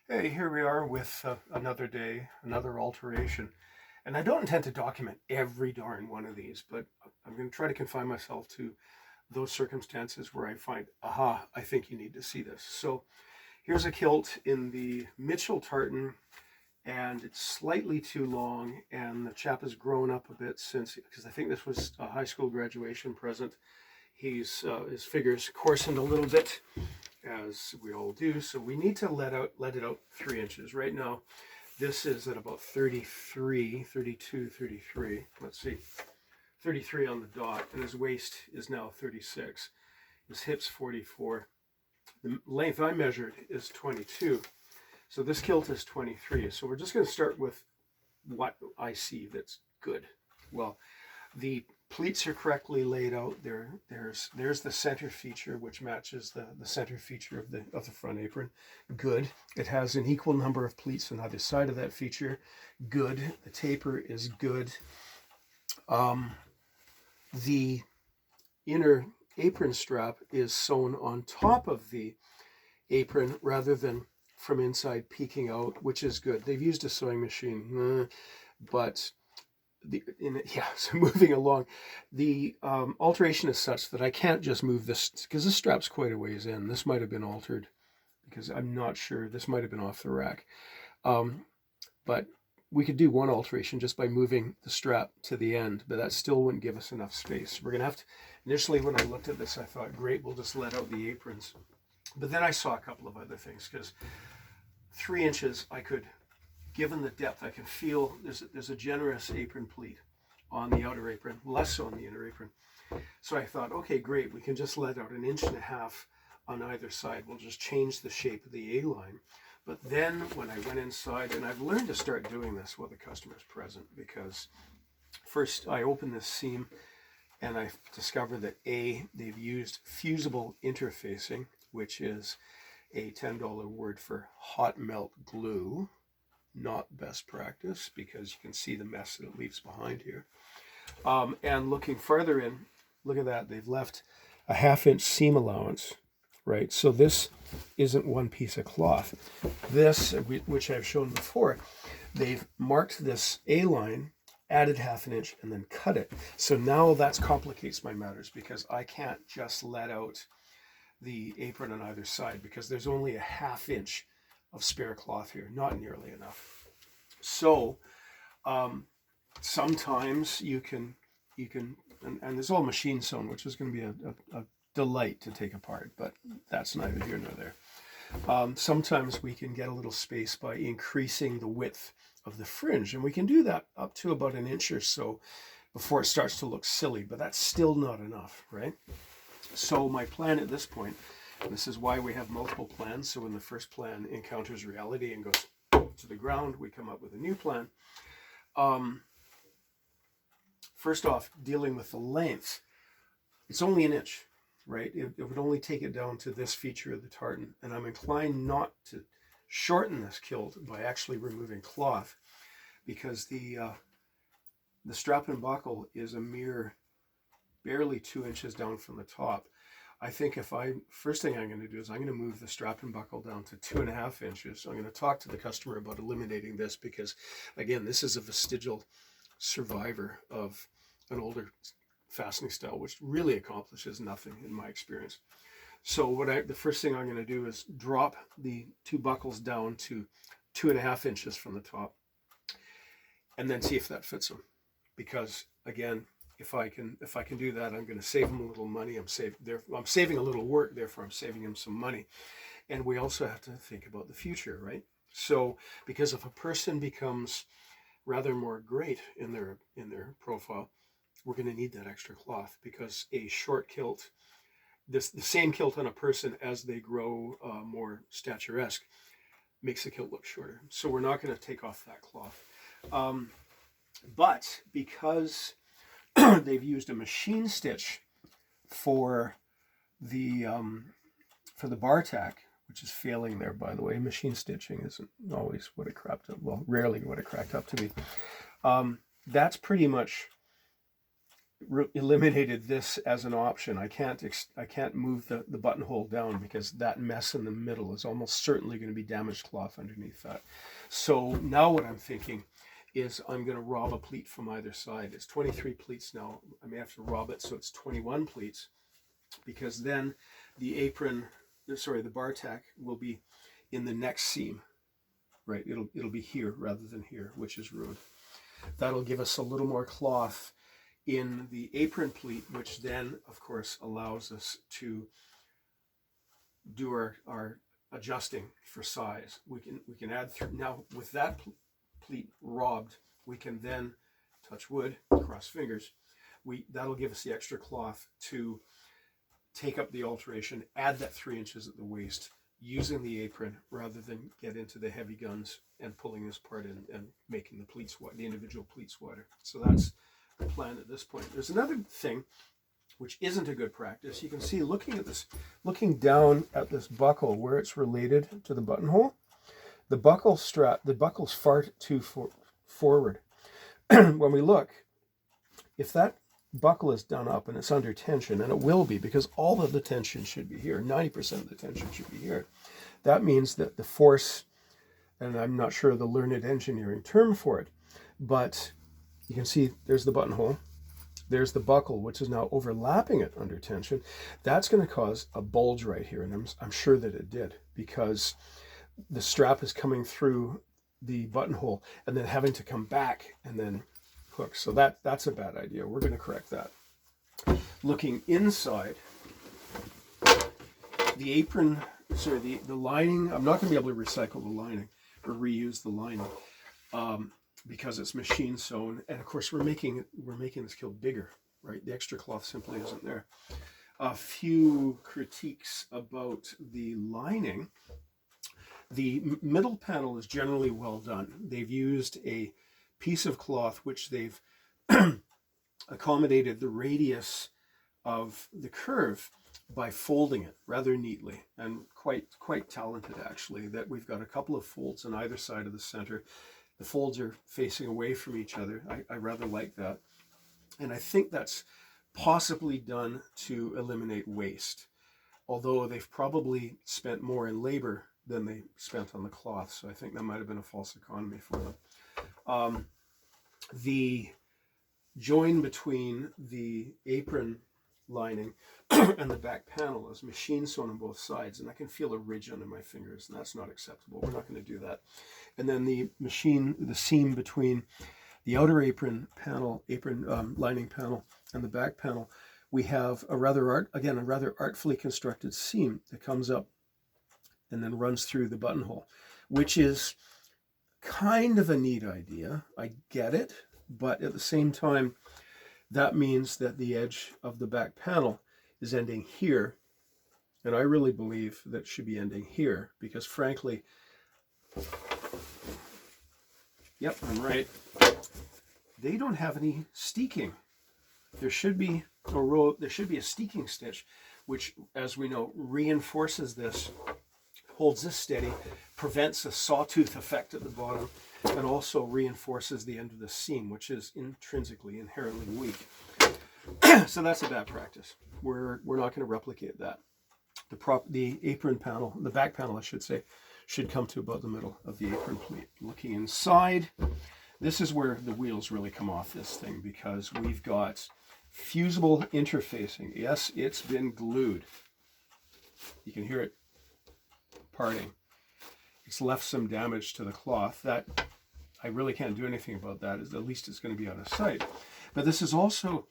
Hey, here we are with another day, another alteration. And I don't intend to document every darn one of these, but I'm going to try to confine myself to those circumstances where I find, aha, I think you need to see this. So here's a kilt in the Mitchell tartan, and it's slightly too long, and the chap has grown up a bit since, because I think this was a high school graduation present. His figure's coarsened a little bit, as we all do. So we need to let it out 3 inches. Right now, this is at about 33, 32, 33. Let's see, 33 on the dot, and his waist is now 36. His hips 44. The length I measured is 22. So this kilt is 23. So we're just going to start with what I see that's good. Well, the pleats are correctly laid out. There's the center feature, which matches the center feature of the front apron. Good. It has an equal number of pleats on either side of that feature. Good. The taper is good. The inner apron strap is sewn on top of the apron rather than from inside peeking out, which is good. They've used a sewing machine, but so moving along, the alteration is such that I can't just move this, because this strap's quite a ways in. This might have been altered, because I'm not sure. This might have been off the rack. But we could do one alteration just by moving the strap to the end, but that still wouldn't give us enough space. We're going to have to, initially when I looked at this, I thought, great, we'll just let out the aprons. But then I saw a couple of other things, because 3 inches, I could, given the depth, I can feel there's a generous apron pleat on the outer apron, less so on the inner apron. So I thought, okay, great, we can just let out 1.5 inches on either side. We'll just change the shape of the A-line. But then when I went inside, and I've learned to start doing this while the customer's present, because first I opened this seam and I discovered that they've used Fusible Interfacing, which is a $10 word for hot melt glue. Not best practice, because you can see the mess that it leaves behind here. And looking further in, look at that, they've left a 1/2 inch seam allowance, right? So this isn't one piece of cloth. This, which I've shown before, they've marked this A-line, added 1/2 inch, and then cut it. So now that complicates my matters, because I can't just let out the apron on either side, because there's only a 1/2 inch of spare cloth here, not nearly enough. So sometimes you can, and there's all machine sewn, which is going to be a delight to take apart, but that's neither here nor there. Sometimes we can get a little space by increasing the width of the fringe, and we can do that up to about 1 inch or so before it starts to look silly, but that's still not enough, right? So my plan at this point, and this is why we have multiple plans, so when the first plan encounters reality and goes to the ground, we come up with a new plan. First off, dealing with the length, it's only 1 inch, right? It would only take it down to this feature of the tartan, and I'm inclined not to shorten this kilt by actually removing cloth, because the strap and buckle is a mere barely 2 inches down from the top. I think first thing I'm going to do is I'm going to move the strap and buckle down to 2.5 inches. I'm going to talk to the customer about eliminating this, because again, this is a vestigial survivor of an older fastening style, which really accomplishes nothing in my experience. So the first thing I'm going to do is drop the 2 buckles down to 2.5 inches from the top, and then see if that fits them. Because again, if I can do that, I'm going to save them a little money. I'm saving a little work, therefore I'm saving them some money. And we also have to think about the future, right? So, because if a person becomes rather more great in their profile, we're going to need that extra cloth, because a short kilt, the same kilt on a person as they grow more statuesque, makes the kilt look shorter. So we're not going to take off that cloth. But because they've used a machine stitch for the bar tack, which is failing there, by the way. Machine stitching isn't always what it cracked up. Well, rarely what it cracked up to be. That's pretty much eliminated this as an option. I can't move the buttonhole down because that mess in the middle is almost certainly going to be damaged cloth underneath that. So now what I'm thinking is I'm going to rob a pleat from either side. It's 23 pleats now. I may have to rob it so it's 21 pleats, because then the apron, sorry, the bar tack will be in the next seam, right? It'll be here rather than here, which is rude. That'll give us a little more cloth in the apron pleat, which then, of course, allows us to do our adjusting for size. We can add through now with that pleat robbed. We can then, touch wood, cross fingers. That'll give us the extra cloth to take up the alteration, add that 3 inches at the waist, using the apron rather than get into the heavy guns and pulling this part in and making the pleats wide, the individual pleats wider. So that's the plan at this point. There's another thing which isn't a good practice. You can see looking down at this buckle where it's related to the buttonhole, the buckle's far too forward. When we look, if that buckle is done up and it's under tension, and it will be because all of the tension should be here, 90% of the tension should be here, that means that the force, and I'm not sure the learned engineering term for it, but you can see there's the buttonhole, there's the buckle, which is now overlapping it under tension. That's going to cause a bulge right here, and I'm sure that it did, because the strap is coming through the buttonhole and then having to come back and then hook. So that's a bad idea. We're going to correct that. Looking inside, the apron, sorry, the lining, I'm not going to be able to recycle the lining or reuse the lining because it's machine sewn. And of course, we're making this kilt bigger, right? The extra cloth simply isn't there. A few critiques about the lining. The middle panel is generally well done. They've used a piece of cloth which they've accommodated the radius of the curve by folding it rather neatly, and quite talented actually, that we've got a couple of folds on either side of the center. The folds are facing away from each other. I rather like that, and I think that's possibly done to eliminate waste, although they've probably spent more in labor than they spent on the cloth, so I think that might have been a false economy for them. The join between the apron lining and the back panel is machine sewn on both sides, and I can feel a ridge under my fingers, and that's not acceptable. We're not going to do that. And then the seam between the outer apron lining panel and the back panel, we have a rather artfully constructed seam that comes up and then runs through the buttonhole, which is kind of a neat idea. I get it, but at the same time, that means that the edge of the back panel is ending here, and I really believe that it should be ending here, because frankly, yep, I'm right, they don't have any steeking. There should be a steeking stitch, which, as we know, reinforces this, holds this steady, prevents a sawtooth effect at the bottom, and also reinforces the end of the seam, which is inherently weak. So that's a bad practice. We're not going to replicate that. The apron panel, the back panel, I should say, should come to about the middle of the apron pleat. Looking inside, this is where the wheels really come off this thing, because we've got fusible interfacing. Yes, it's been glued. You can hear it parting. It's left some damage to the cloth. That I really can't do anything about that. At least it's going to be out of sight. But this is also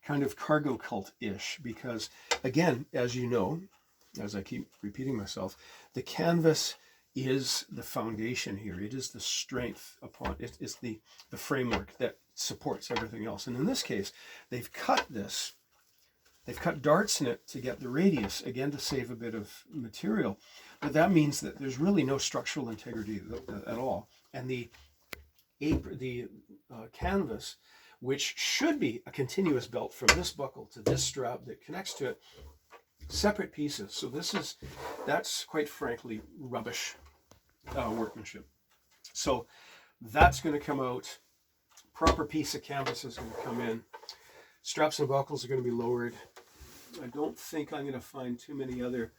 kind of cargo cult-ish, because again, as you know, as I keep repeating myself, the canvas is the foundation here. It is the strength upon it. It's the framework that supports everything else. And in this case, they've cut this. They've cut darts in it to get the radius, again, to save a bit of material. But that means that there's really no structural integrity at all. And the canvas, which should be a continuous belt from this buckle to this strap that connects to it, separate pieces. So that's quite frankly rubbish workmanship. So that's going to come out. Proper piece of canvas is going to come in. Straps and buckles are going to be lowered. I don't think I'm going to find too many other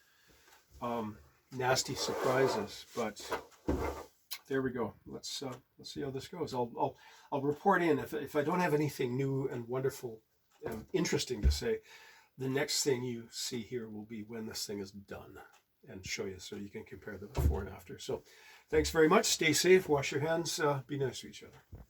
nasty surprises, but there we go. Let's see how this goes. I'll report in if I don't have anything new and wonderful and interesting to say. The next thing you see here will be when this thing is done, and show you so you can compare the before and after. So thanks very much. Stay safe. Wash your hands. Be nice to each other.